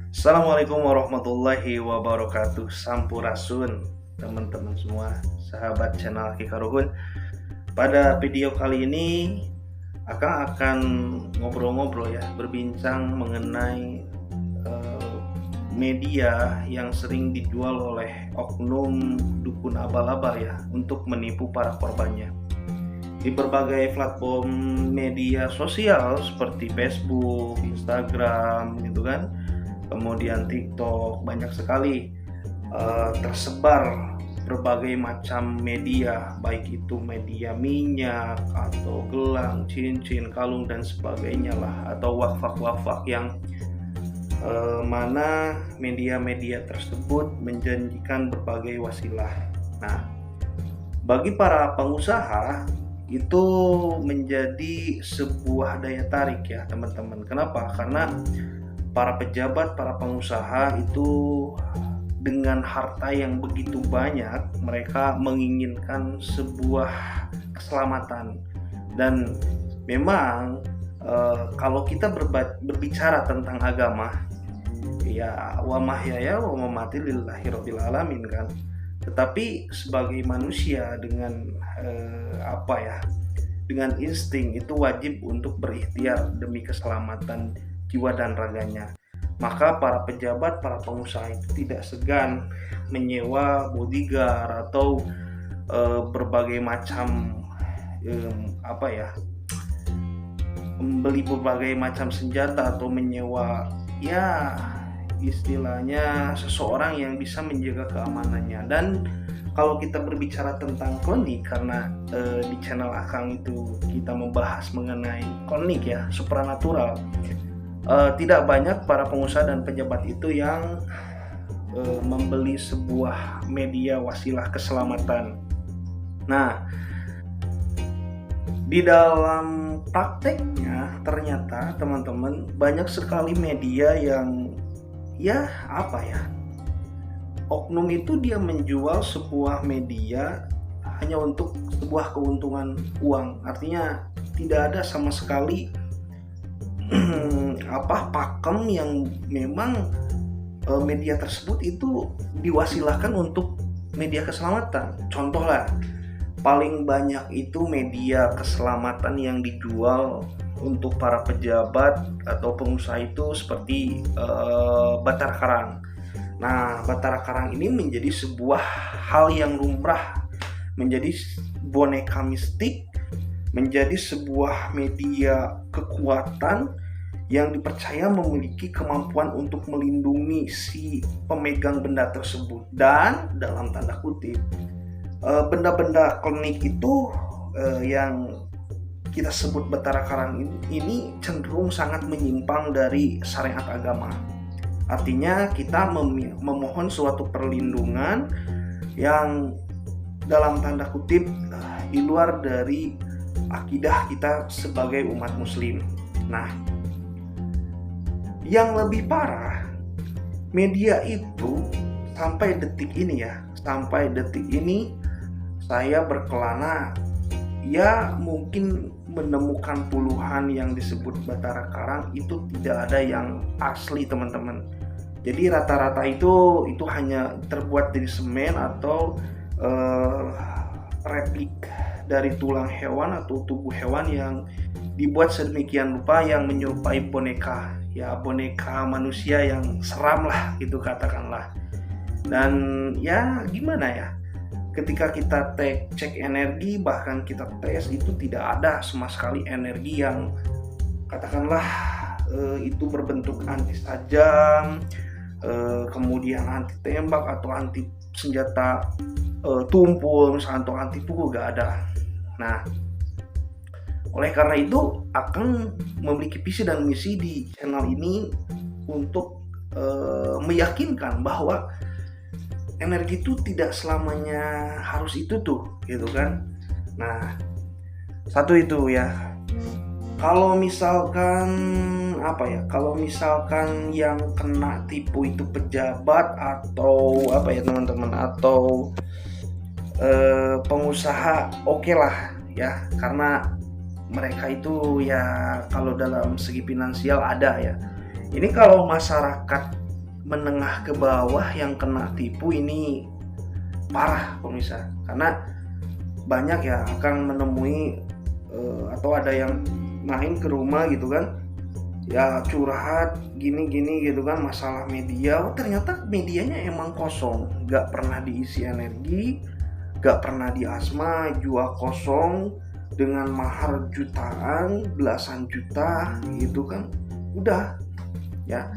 Assalamualaikum warahmatullahi wabarakatuh. Sampurasun teman-teman semua, sahabat channel Kikaruhun. Pada video kali ini Akang akan ngobrol-ngobrol ya, berbincang mengenai media yang sering dijual oleh oknum dukun abal-abal ya, untuk menipu para korbannya. Di berbagai platform media sosial seperti Facebook, Instagram gitu kan, kemudian TikTok, banyak sekali tersebar berbagai macam media, baik itu media minyak atau gelang, cincin, kalung dan sebagainya lah, atau wafak-wafak yang mana media-media tersebut menjanjikan berbagai wasilah. Nah, bagi para pengusaha itu menjadi sebuah daya tarik ya teman-teman. Kenapa? Karena para pejabat, para pengusaha itu dengan harta yang begitu banyak, mereka menginginkan sebuah keselamatan. Dan memang kalau kita berbicara tentang agama, ya wa mahyaya wa mamati lillahi rabbil alamin kan. Tetapi sebagai manusia dengan dengan insting itu wajib untuk berikhtiar demi keselamatan jiwa dan raganya. Maka para pejabat, para pengusaha itu tidak segan menyewa bodyguard atau berbagai macam membeli berbagai macam senjata atau menyewa ya istilahnya seseorang yang bisa menjaga keamanannya. Dan kalau kita berbicara tentang klinik, karena di channel Akang itu kita membahas mengenai klinik ya, supranatural, tidak banyak para pengusaha dan pejabat itu yang membeli sebuah media wasilah keselamatan. Nah, di dalam prakteknya ternyata teman-teman banyak sekali media yang oknum itu dia menjual sebuah media hanya untuk sebuah keuntungan uang. Artinya tidak ada sama sekali pakem yang memang media tersebut itu diwasilahkan untuk media keselamatan. Contoh lah, paling banyak itu media keselamatan yang dijual untuk para pejabat atau pengusaha itu seperti Batara Karang. Nah, Batara Karang ini menjadi sebuah hal yang lumrah, menjadi boneka mistik, menjadi sebuah media kekuatan yang dipercaya memiliki kemampuan untuk melindungi si pemegang benda tersebut. Dan dalam tanda kutip, benda-benda klinik itu yang kita sebut Batara Karang ini cenderung sangat menyimpang dari syariat agama. Artinya kita memohon suatu perlindungan yang dalam tanda kutip di luar dari akidah kita sebagai umat muslim. Nah, yang lebih parah, media itu sampai detik ini saya berkelana ya mungkin menemukan puluhan yang disebut Batara Karang, itu tidak ada yang asli teman-teman. Jadi rata-rata itu hanya terbuat dari semen atau replik dari tulang hewan atau tubuh hewan yang dibuat sedemikian rupa yang menyerupai boneka manusia yang seram lah gitu katakanlah. Dan ya gimana ya, ketika kita cek energi, bahkan kita tes, itu tidak ada sama sekali energi yang katakanlah itu berbentuk anti tajam, kemudian anti tembak atau anti senjata tumpul misalnya, atau anti pukul, gak ada. Nah, oleh karena itu akan memiliki visi dan misi di channel ini untuk meyakinkan bahwa energi itu tidak selamanya harus itu tuh gitu kan. Nah, satu itu ya, kalau misalkan yang kena tipu itu pejabat atau teman-teman, atau pengusaha, oke lah ya, karena mereka itu ya kalau dalam segi finansial ada ya. Ini kalau masyarakat menengah ke bawah yang kena tipu ini parah pemirsa, karena banyak ya akan menemui atau ada yang main ke rumah gitu kan, ya curhat gini-gini gitu kan masalah media. Ternyata medianya emang kosong, gak pernah diisi energi, gak pernah diasma, jual kosong dengan mahar jutaan, belasan juta gitu kan, udah ya,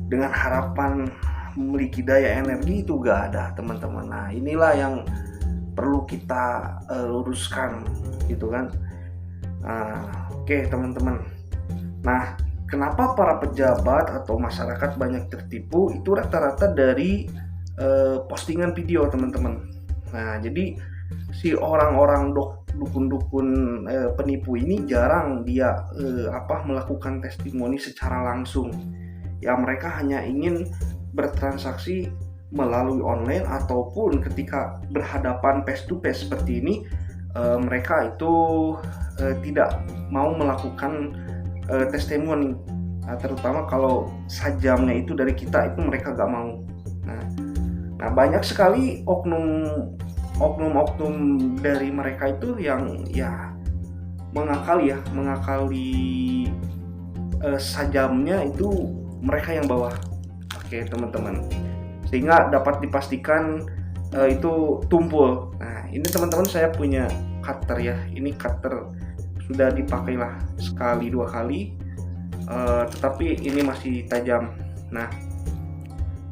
dengan harapan memiliki daya energi itu gak ada teman-teman. Nah inilah yang perlu kita luruskan gitu kan. Oke teman-teman. Nah kenapa para pejabat atau masyarakat banyak tertipu, itu rata-rata dari postingan video teman-teman. Nah jadi si orang-orang dukun-dukun penipu ini jarang dia melakukan testimoni secara langsung. Ya mereka hanya ingin bertransaksi melalui online, ataupun ketika berhadapan face to face seperti ini mereka itu tidak mau melakukan testimoni, terutama kalau sajamnya itu dari kita, itu mereka gak mau. Nah banyak sekali oknum dari mereka itu yang ya mengakali sajamnya itu mereka yang bawa. Oke teman-teman, sehingga dapat dipastikan itu tumpul. Nah ini teman-teman, saya punya cutter ya, ini cutter sudah dipakailah sekali dua kali, tetapi ini masih tajam. Nah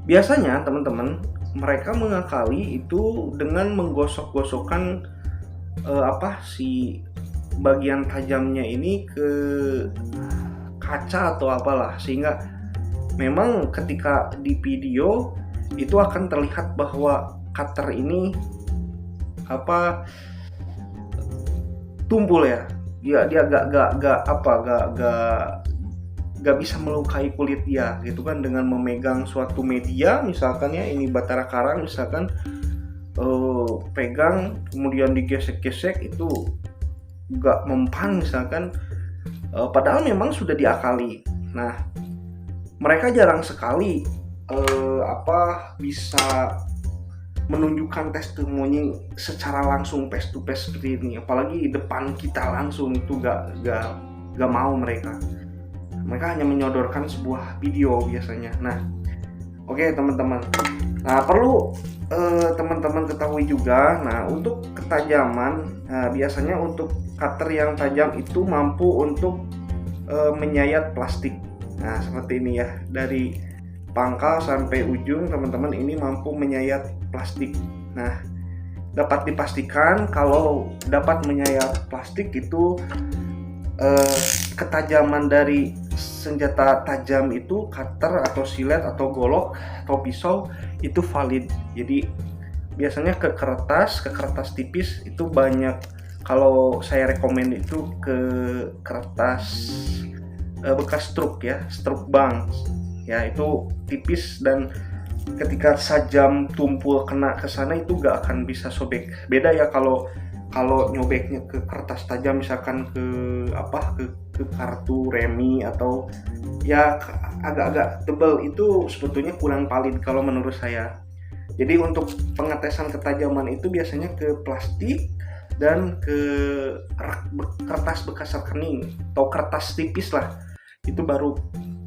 biasanya teman-teman mereka mengakali itu dengan menggosok-gosokkan si bagian tajamnya ini ke kaca atau apalah, sehingga memang ketika di video itu akan terlihat bahwa cutter ini tumpul ya. Dia gak bisa melukai kulit dia gitu kan, dengan memegang suatu media misalkan ya, ini batara karang misalkan, pegang kemudian digesek-gesek itu gak mempan misalkan, padahal memang sudah diakali. Nah mereka jarang sekali bisa menunjukkan testimoni secara langsung face to face seperti ini, apalagi depan kita langsung, itu gak mau mereka hanya menyodorkan sebuah video biasanya. Nah oke teman-teman, nah perlu teman-teman ketahui juga, nah untuk ketajaman, biasanya untuk cutter yang tajam itu mampu untuk menyayat plastik. Nah seperti ini ya, dari pangkal sampai ujung teman-teman ini mampu menyayat plastik. Nah dapat dipastikan kalau dapat menyayat plastik itu ketajaman dari senjata tajam itu, cutter atau silet atau golok atau pisau, itu valid. Jadi biasanya ke kertas tipis itu banyak, kalau saya rekomend itu ke kertas bekas struk ya, struk bank ya, itu tipis, dan ketika sajam tumpul kena ke sana itu gak akan bisa sobek. Beda ya kalau nyobeknya ke kertas tajam misalkan ke kartu remi atau ya agak-agak tebal, itu sebetulnya kurang valid kalau menurut saya. Jadi untuk pengetesan ketajaman itu biasanya ke plastik dan ke kertas bekas rekening atau kertas tipis lah, itu baru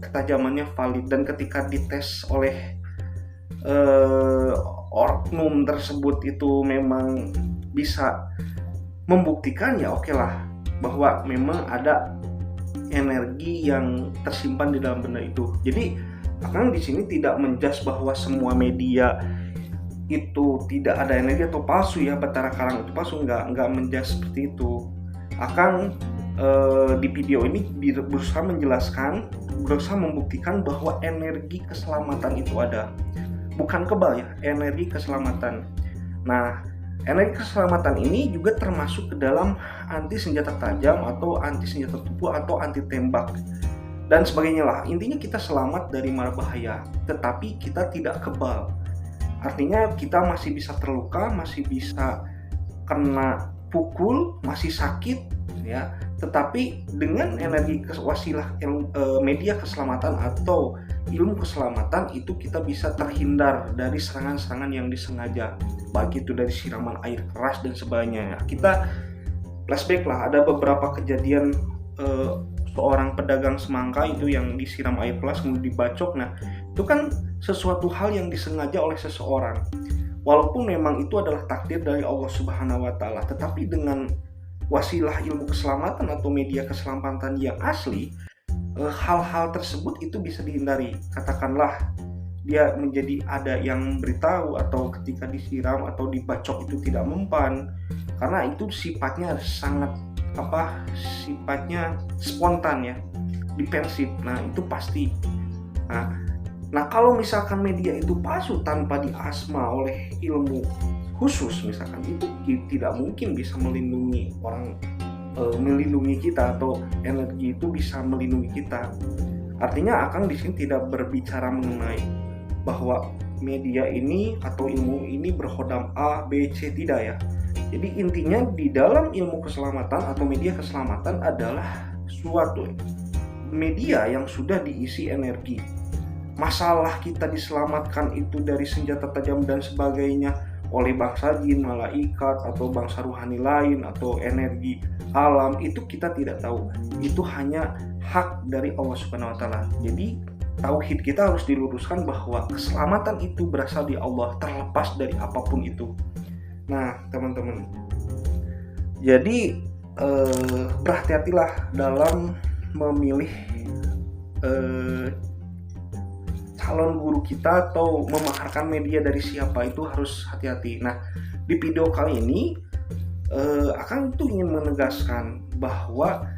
ketajamannya valid. Dan ketika dites oleh oknum tersebut itu memang bisa membuktikan, ya oke lah, bahwa memang ada energi yang tersimpan di dalam benda itu. Jadi Akang di sini tidak menjudge bahwa semua media itu tidak ada energi atau palsu ya, batara karang itu palsu, nggak menjudge seperti itu. Akang di video ini berusaha membuktikan bahwa energi keselamatan itu ada, bukan kebal ya, energi keselamatan. Nah energi keselamatan ini juga termasuk ke dalam anti senjata tajam atau anti senjata tumpul atau anti tembak dan sebagainya lah. Intinya kita selamat dari mara bahaya, tetapi kita tidak kebal. Artinya kita masih bisa terluka, masih bisa kena pukul, masih sakit ya, tetapi dengan energi wasilah media keselamatan atau ilmu keselamatan itu kita bisa terhindar dari serangan-serangan yang disengaja, baik itu dari siraman air keras dan sebagainya. Kita flashback lah, ada beberapa kejadian seorang pedagang semangka itu yang disiram air keras kemudian dibacok. Nah, itu kan sesuatu hal yang disengaja oleh seseorang. Walaupun memang itu adalah takdir dari Allah Subhanahu wa taala, tetapi dengan wasilah ilmu keselamatan atau media keselamatan yang asli, hal-hal tersebut itu bisa dihindari. Katakanlah dia menjadi ada yang beritahu atau ketika disiram atau dibacok itu tidak mempan, karena itu sifatnya sangat sifatnya spontan ya, defensif. Nah, itu pasti. Nah, kalau misalkan media itu palsu tanpa diasma oleh ilmu khusus misalkan, itu tidak mungkin bisa melindungi orang, melindungi kita, atau energi itu bisa melindungi kita. Artinya Akang di sini tidak berbicara mengenai bahwa media ini atau ilmu ini berhodam A, B, C, tidak ya. Jadi intinya di dalam ilmu keselamatan atau media keselamatan adalah suatu media yang sudah diisi energi. Masalah kita diselamatkan itu dari senjata tajam dan sebagainya oleh bangsa jin, malaikat, atau bangsa ruhani lain, atau energi alam, itu kita tidak tahu. Itu hanya hak dari Allah Subhanahu wa taala. Jadi tauhid kita harus diluruskan bahwa keselamatan itu berasal di Allah, terlepas dari apapun itu. Nah, teman-teman, jadi berhati-hatilah dalam memilih calon guru kita atau memaharkan media dari siapa, itu harus hati-hati. Nah, di video kali ini Akang itu ingin menegaskan bahwa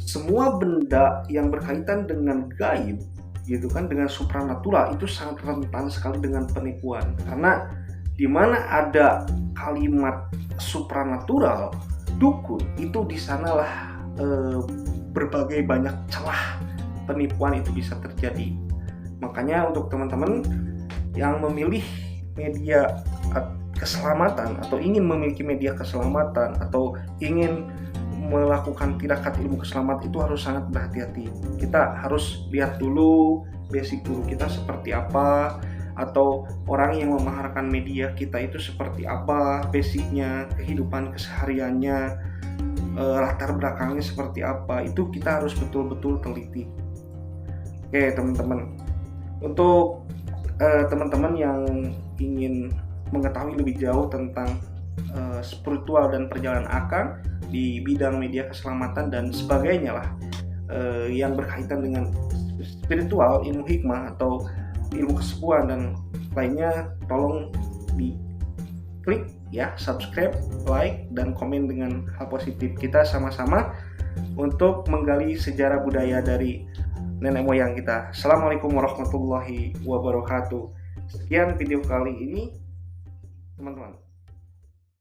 semua benda yang berkaitan dengan gaib gitu kan, dengan supranatural, itu sangat rentan sekali dengan penipuan. Karena di mana ada kalimat supranatural, dukun, itu di sanalah berbagai banyak celah penipuan itu bisa terjadi. Makanya untuk teman-teman yang memilih media keselamatan atau ingin memiliki media keselamatan atau ingin melakukan tirakat ilmu keselamatan, itu harus sangat berhati-hati. Kita harus lihat dulu basic guru kita seperti apa, atau orang yang memaharkan media kita itu seperti apa basicnya, kehidupan kesehariannya, latar belakangnya seperti apa. Itu kita harus betul-betul teliti. Oke teman-teman, untuk teman-teman yang ingin mengetahui lebih jauh tentang spiritual dan perjalanan Akang di bidang media keselamatan dan sebagainya lah, yang berkaitan dengan spiritual, ilmu hikmah atau ilmu kesepuan dan lainnya, tolong di klik ya, subscribe, like, dan komen dengan hal positif. Kita sama-sama untuk menggali sejarah budaya dari nenek moyang kita. Assalamualaikum warahmatullahi wabarakatuh. Sekian video kali ini teman-teman.